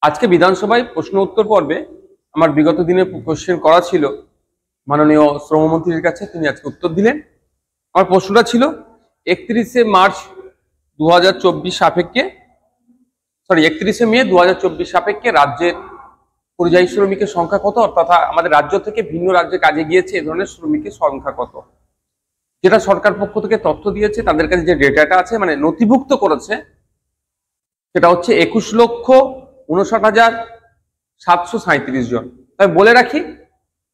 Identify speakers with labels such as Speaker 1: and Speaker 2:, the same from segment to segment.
Speaker 1: আজকে বিধানসভায় প্রশ্ন উত্তর পর্বে আমার বিগত দিনে কোশ্চেন করা ছিল মাননীয় শ্রমমন্ত্রীর কাছে, তিনি আজকে উত্তর দিলেন। আমার প্রশ্নটা ছিল 31শে মার্চ 2024 সাপেক্ষে 31শে মে 2024 সাপেক্ষে রাজ্যের পরিযায়ী শ্রমিকের সংখ্যা কত, অর্থাৎ আমাদের রাজ্য থেকে ভিন্ন রাজ্যে কাজে গিয়েছে এ ধরনের শ্রমিকের সংখ্যা কত। যেটা সরকার পক্ষ থেকে তথ্য দিয়েছে, তাদের কাছে যে ডেটাটা আছে মানে নথিভুক্ত করেছে, সেটা হচ্ছে 21,59,737 জন। তাই বলে রাখি,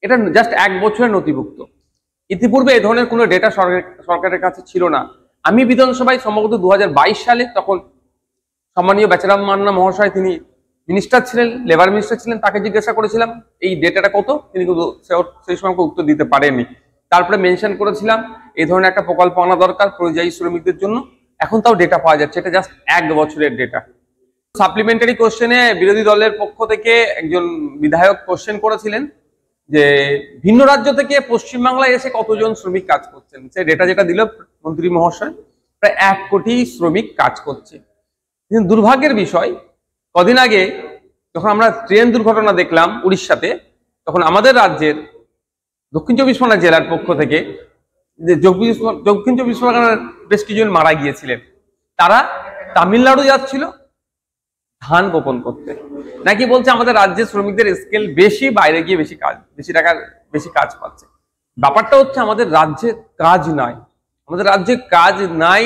Speaker 1: এটা জাস্ট এক বছরের নথিভুক্ত। ইতিপূর্বে এই ধরনের কোনো ডেটা সরকারের কাছে ছিল না। আমি বিধানসভায় সম্ভবত 2022 সালে, তখন সম্মানীয় বেচারাম মান্না মহাশয়, তিনি মিনিস্টার ছিলেন, লেবার মিনিস্টার ছিলেন, তাকে জিজ্ঞাসা করেছিলাম এই ডেটাটা কত, তিনি কিন্তু সেই সময় উত্তর দিতে পারেননি। তারপরে মেনশন করেছিলাম এই ধরনের একটা প্রকল্প আনা দরকার পরিযায়ী শ্রমিকদের জন্য। এখন তাও ডেটা পাওয়া যাচ্ছে, এটা জাস্ট এক বছরের ডেটা। সাপ্লিমেন্টারি কোশ্চেনে বিরোধী দলের পক্ষ থেকে একজন বিধায়ক কোশ্চেন করেছিলেন যে ভিন্ন রাজ্য থেকে পশ্চিমবাংলায় এসে কতজন শ্রমিক কাজ করছেন। সে ডেটা যেটা দিল মন্ত্রী মহাশয়, প্রায় 1 কোটি শ্রমিক কাজ করছে। কিন্তু দুর্ভাগ্যের বিষয়, কদিন আগে যখন আমরা ট্রেন দুর্ঘটনা দেখলাম উড়িষ্যাতে, তখন আমাদের রাজ্যের দক্ষিণ চব্বিশ পরগনা জেলার পক্ষ থেকে যে দক্ষিণ চব্বিশ পরগনার বেশ কিছুজন মারা গিয়েছিলেন। তারা তামিলনাড়ু যাচ্ছিল ধান বপন করতে। নাকি বলছে আমাদের রাজ্যের শ্রমিকদের স্কেল বেশি, বাইরে গিয়ে বেশি টাকার বেশি কাজ পাচ্ছে। ব্যাপারটা হচ্ছে আমাদের রাজ্যে কাজ নাই, আমাদের রাজ্যে কাজ নাই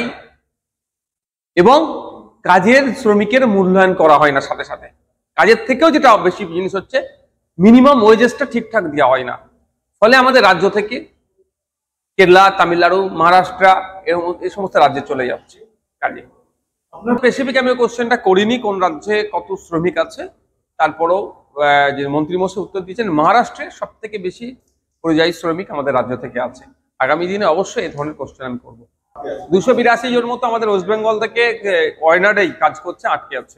Speaker 1: এবং কাজের শ্রমিকের মূল্যায়ন করা হয় না। সাথে সাথে কাজের থেকেও যেটা বেশি জিনিস হচ্ছে, মিনিমাম ওয়েজেসটা ঠিকঠাক দেওয়া হয় না। ফলে আমাদের রাজ্য থেকে কেরালা, তামিলনাড়ু, মহারাষ্ট্র এই সমস্ত রাজ্যে চলে যাচ্ছে কাজে। স্পেসিফিক আমি কোশ্চেনটা করিনি কোন রাজ্যে কত শ্রমিক আছে, তারপরেও যে মন্ত্রী মশাই উত্তর দিয়েছেন মহারাষ্ট্রে সব থেকে বেশি পরিযায়ী শ্রমিক আমাদের রাজ্য থেকে আছে। আগামী দিনে অবশ্যই এই ধরনের কোশ্চেন আমি করবো। 282 জন মতো আমাদের ওয়েস্ট বেঙ্গল থেকে ওয়াইনাডেই কাজ করছে, আটকে আছে।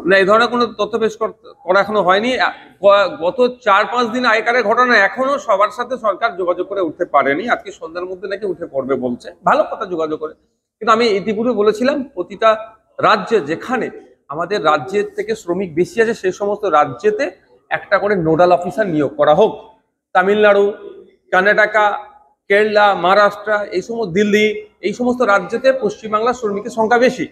Speaker 1: না, এই ধরনের কোনো তথ্য পেশ করা এখনো হয়নি। গত 4-5 দিন আগেকার ঘটনা, এখনো সবার সাথে সরকার যোগাযোগ করে উঠতে পারেনি। আজকে সন্ধ্যার মধ্যে নাকি উঠে পড়বে বলছে, ভালো কথা যোগাযোগ করে। কিন্তু আমি ইতিপূর্বে বলেছিলাম প্রতিটা রাজ্যে যেখানে আমাদের রাজ্যের থেকে শ্রমিক বেশি আছে সেই সমস্ত রাজ্যেতে একটা করে নোডাল অফিসার নিয়োগ করা হোক। তামিলনাড়ু, কর্ণাটকা, কেরালা, মহারাষ্ট্র, এই সমস্ত দিল্লি, এই সমস্ত রাজ্যেতে পশ্চিমবাংলার শ্রমিকের সংখ্যা বেশি।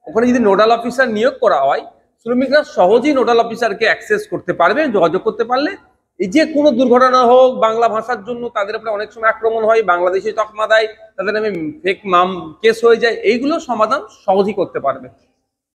Speaker 1: ওখানে যদি নোডাল অফিসার নিয়োগ করা হয়, শ্রমিকরা সহজেই নোডাল অফিসারকে অ্যাক্সেস করতে পারবে। যোগাযোগ করতে পারলে এই যে কোনো দুর্ঘটনা হোক, বাংলা ভাষার জন্য তাদের উপরে অনেক সময় আক্রমণ হয়, বাংলাদেশি তকমা দেয়, তাদের নামে ফেক কেস হয়ে যায়, এইগুলো সমাধান সহজেই করতে পারবে।